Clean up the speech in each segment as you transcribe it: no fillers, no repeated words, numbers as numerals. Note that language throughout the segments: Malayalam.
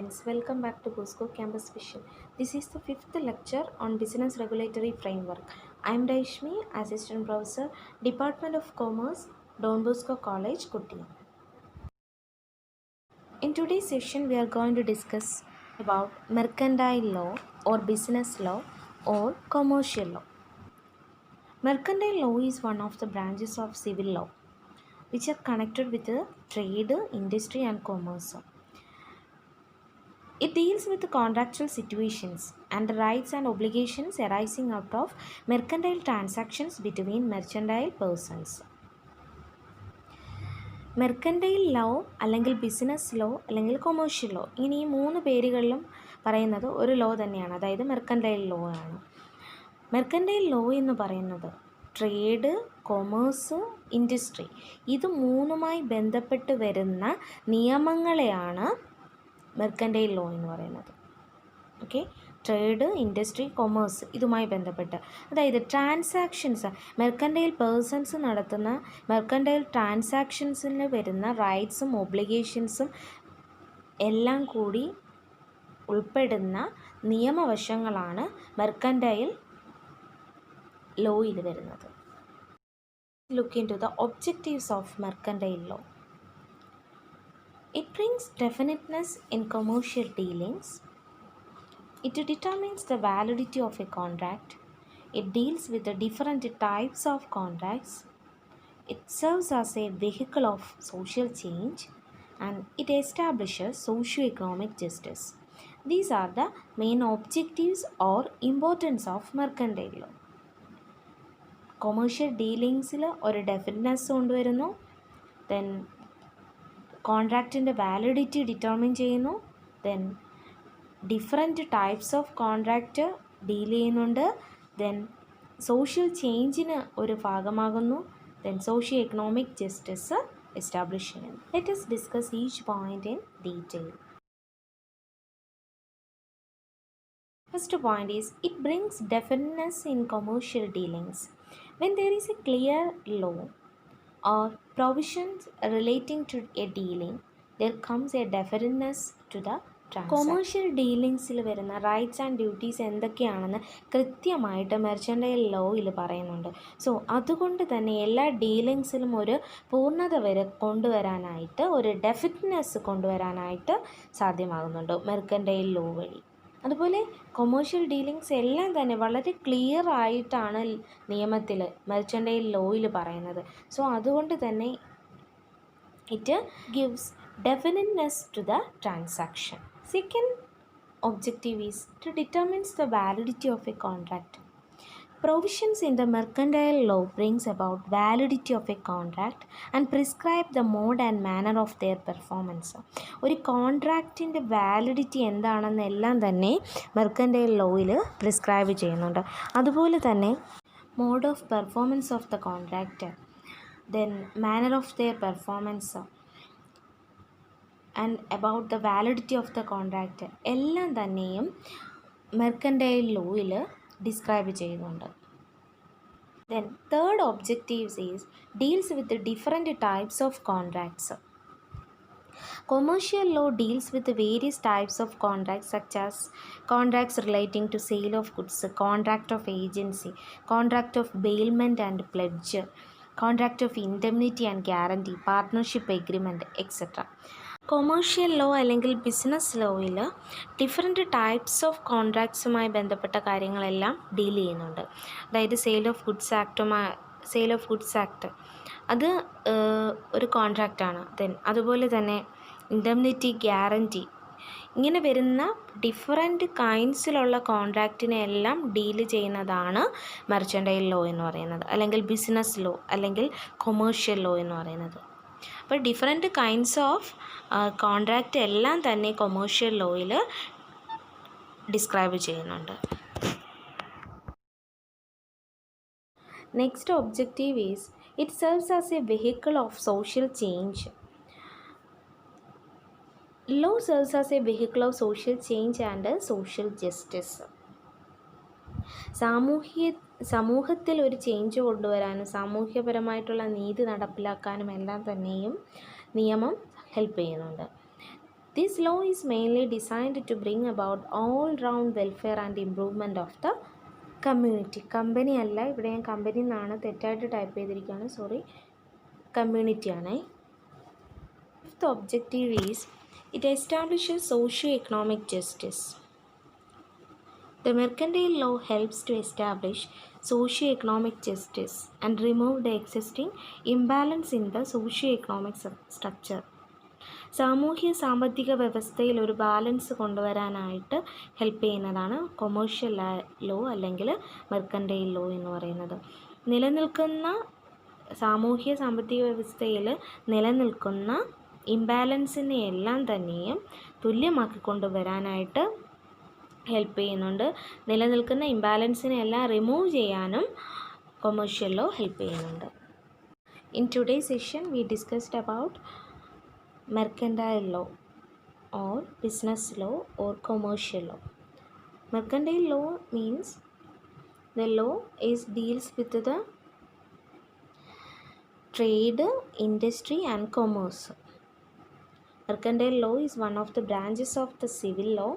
friends, welcome back to Bosco Campus Vision. This is the fifth lecture on Business Regulatory Framework. I am Daishmi, Assistant Professor, Department of Commerce, Don Bosco College, Kuttiyam. In today's session, we are going to discuss about mercantile law or business law or commercial law. Mercantile law is one of the branches of civil law which are connected with the trade, industry and commerce. It deals with the contractual situations and the rights and obligations arising out of mercantile transactions between mercantile persons. Mercantile law അല്ലെങ്കിൽ ബിസിനസ് ലോ അല്ലെങ്കിൽ കൊമേഴ്ഷ്യൽ ലോ ഇങ്ങനെ ഈ മൂന്ന് പേരുകളിലും പറയുന്നത് ഒരു ലോ തന്നെയാണ്, അതായത് മെർക്കൻറ്റൈൽ ലോ ആണ്. മെർക്കൻറ്റൈൽ ലോ എന്ന് പറയുന്നത് ട്രേഡ്, കൊമേഴ്സ്, ഇൻഡസ്ട്രി ഇത് മൂന്നുമായി ബന്ധപ്പെട്ട് വരുന്ന നിയമങ്ങളെയാണ് മെർക്കൻറ്റൈൽ ലോ എന്ന് പറയുന്നത്. ഓക്കെ, ട്രേഡ്, ഇൻഡസ്ട്രി, കൊമേഴ്സ് ഇതുമായി ബന്ധപ്പെട്ട്, അതായത് ട്രാൻസാക്ഷൻസ് മെർക്കൻറ്റൈൽ പേഴ്സൺസ് നടത്തുന്ന മെർക്കൻറ്റൈൽ ട്രാൻസാക്ഷൻസിൽ വരുന്ന റൈറ്റ്സും ഒബ്ലിഗേഷൻസും എല്ലാം കൂടി ഉൾപ്പെടുന്ന നിയമവശങ്ങളാണ് മെർക്കൻറ്റൈൽ ലോയിൽ വരുന്നത്. Look into the objectives of mercantile law. It brings definiteness in commercial dealings. It determines the validity of a contract. It deals with the different types of contracts. It serves as a vehicle of social change and it establishes socio-economic justice. These are the main objectives or importance of mercantile law. Commercial dealings ഒരു ഡെഫിനറ്റ്നെസ് കൊണ്ടുവരുന്നു, ദെൻ കോൺട്രാക്റ്റിൻ്റെ വാലിഡിറ്റി ഡിറ്റർമിൻ ചെയ്യുന്നു, then different types of contract deal ചെയ്യുന്നുണ്ട്, ദെൻ സോഷ്യൽ ചേഞ്ചിന് ഒരു ഭാഗമാകുന്നു, then socio economic justice establish ചെയ്യുന്നു. Let us discuss each point in detail. First point is it brings definiteness in commercial dealings. When there is a clear law or provisions relating to a dealing, there comes a definiteness to the transaction. Commercial ഡീലിങ്സിൽ വരുന്ന റൈറ്റ്സ് ആൻഡ് ഡ്യൂട്ടീസ് എന്തൊക്കെയാണെന്ന് കൃത്യമായിട്ട് മെർച്ചൻറ്റൈൽ ലോയിൽ പറയുന്നുണ്ട്. സോ അതുകൊണ്ട് തന്നെ എല്ലാ ഡീലിങ്സിലും ഒരു പൂർണ്ണത വരെ കൊണ്ടുവരാനായിട്ട്, ഒരു ഡെഫിനറ്റ്നെസ് കൊണ്ടുവരാനായിട്ട് സാധ്യമാകുന്നുണ്ട് മെർക്കൻറ്റൈൽ ലോ വഴി. അതുപോലെ കൊമേഴ്ഷ്യൽ ഡീലിങ്സ് എല്ലാം തന്നെ വളരെ ക്ലിയർ ആയിട്ടാണ് നിയമത്തിൽ മെർച്ചൻറ്റൈൽ ലോയിൽ പറയുന്നത്. സോ അതുകൊണ്ട് തന്നെ it gives definiteness to the transaction. Second objective is to determines the validity of a contract. Provisions in the mercantile law brings about validity of a contract and prescribe the mode and manner of their performance. ഒരു കോൺട്രാക്റ്റിൻ്റെ വാലിഡിറ്റി എന്താണെന്ന് എല്ലാം തന്നെ മെർക്കൻറ്റൈൽ ലോയിൽ പ്രിസ്ക്രൈബ് ചെയ്യുന്നുണ്ട്. അതുപോലെ തന്നെ mode of performance of the contract, then manner of their performance and about the validity of the contract എല്ലാം തന്നെയും മെർക്കൻറ്റൈൽ ലോയിൽ ഡിസ്ക്രൈബ് ചെയ്യുന്നുണ്ട്. Then third objectives is deals with different types of contracts. Commercial law deals with the various types of contracts such as contracts relating to sale of goods, contract of agency, contract of bailment and pledge, contract of indemnity and guarantee, partnership agreement, etc. Commercial law അല്ലെങ്കിൽ ബിസിനസ് ലോയിൽ ഡിഫറെൻറ്റ് ടൈപ്സ് ഓഫ് കോൺട്രാക്ട്സുമായി ബന്ധപ്പെട്ട കാര്യങ്ങളെല്ലാം ഡീൽ ചെയ്യുന്നുണ്ട്. അതായത് സെയിൽ ഓഫ് ഗുഡ്സ് ആക്ട് അത് ഒരു കോൺട്രാക്റ്റാണ്. ദെൻ അതുപോലെ തന്നെ ഇൻഡെംനിറ്റി, ഗ്യാരൻറ്റി ഇങ്ങനെ വരുന്ന ഡിഫറെൻറ്റ് കൈൻഡ്സിലുള്ള കോൺട്രാക്റ്റിനെ എല്ലാം ഡീൽ ചെയ്യുന്നതാണ് മെർച്ചൻറ്റൈൽ ലോ എന്ന് പറയുന്നത്, അല്ലെങ്കിൽ ബിസിനസ് ലോ അല്ലെങ്കിൽ കൊമേഴ്ഷ്യൽ ലോ എന്ന് പറയുന്നത്. അപ്പോൾ ഡിഫറെൻറ്റ് കൈൻഡ്സ് ഓഫ് കോൺട്രാക്റ്റ് എല്ലാം തന്നെ കൊമേഴ്ഷ്യൽ ലോയിൽ ഡിസ്ക്രൈബ് ചെയ്യുന്നുണ്ട്. Next objective is it serves as a vehicle of social change. Law serves as a vehicle of social change and social justice. സമൂഹത്തിൽ ഒരു ചേഞ്ച് കൊണ്ടുവരാനും സാമൂഹ്യപരമായിട്ടുള്ള നീതി നടപ്പിലാക്കാനും എല്ലാം തന്നെയും നിയമം ഹെൽപ്പ് ചെയ്യുന്നുണ്ട്. This law is mainly designed to bring about all-round welfare and improvement of the community. Company അല്ല, ഇവിടെ ഞാൻ കമ്പനി എന്നാണ് തെറ്റായിട്ട് ടൈപ്പ് ചെയ്തിരിക്കുകയാണ്, സോറി. കമ്മ്യൂണിറ്റി ആണേ. Fifth objective is it establishes socio-economic justice. The mercantile law helps to establish socio-economic justice and remove the existing imbalance in the socio-economic structure. സാമൂഹ്യ സാമ്പത്തിക വ്യവസ്ഥയിൽ ഒരു ബാലൻസ് കൊണ്ടുവരാനായിട്ട് ഹെൽപ്പ് ചെയ്യുന്നതാണ് കൊമേഴ്ഷ്യൽ ലോ അല്ലെങ്കിൽ മെർക്കൻറ്റൈൽ ലോ എന്ന് പറയുന്നത്. നിലനിൽക്കുന്ന സാമൂഹ്യ സാമ്പത്തിക വ്യവസ്ഥയിൽ നിലനിൽക്കുന്ന ഇംബാലൻസിനെ എല്ലാം തന്നെയും തുല്യമാക്കി കൊണ്ടുവരാനായിട്ട് ഹെൽപ്പ് ചെയ്യുന്നുണ്ട്. നിലനിൽക്കുന്ന ഇംബാലൻസിനെ എല്ലാം റിമൂവ് ചെയ്യാനും കൊമേഴ്ഷ്യൽ ലോ ഹെൽപ്പ് ചെയ്യുന്നുണ്ട്. In today's session we discussed about mercantile law or business law or commercial law. Mercantile law means the law deals with the trade, industry and commerce. Mercantile law is one of the branches of the civil law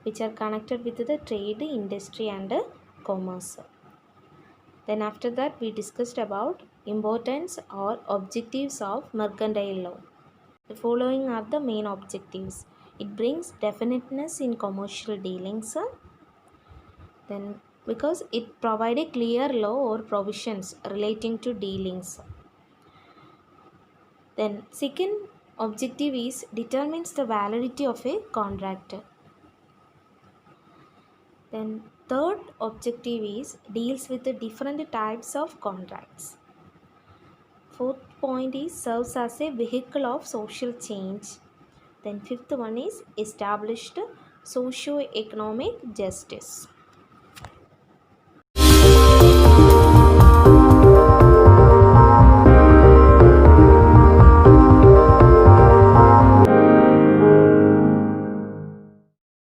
which are connected with the trade, industry and commerce. Then after that we discussed about importance or objectives of mercantile law. The following are the main objectives. It brings definiteness in commercial dealings. Then because it provides a clear law or provisions relating to dealings. Then second objective is determines the validity of a contract. Then third objective is deals with the different types of contracts. Fourth point is serves as a vehicle of social change. Then fifth one is established socio-economic justice.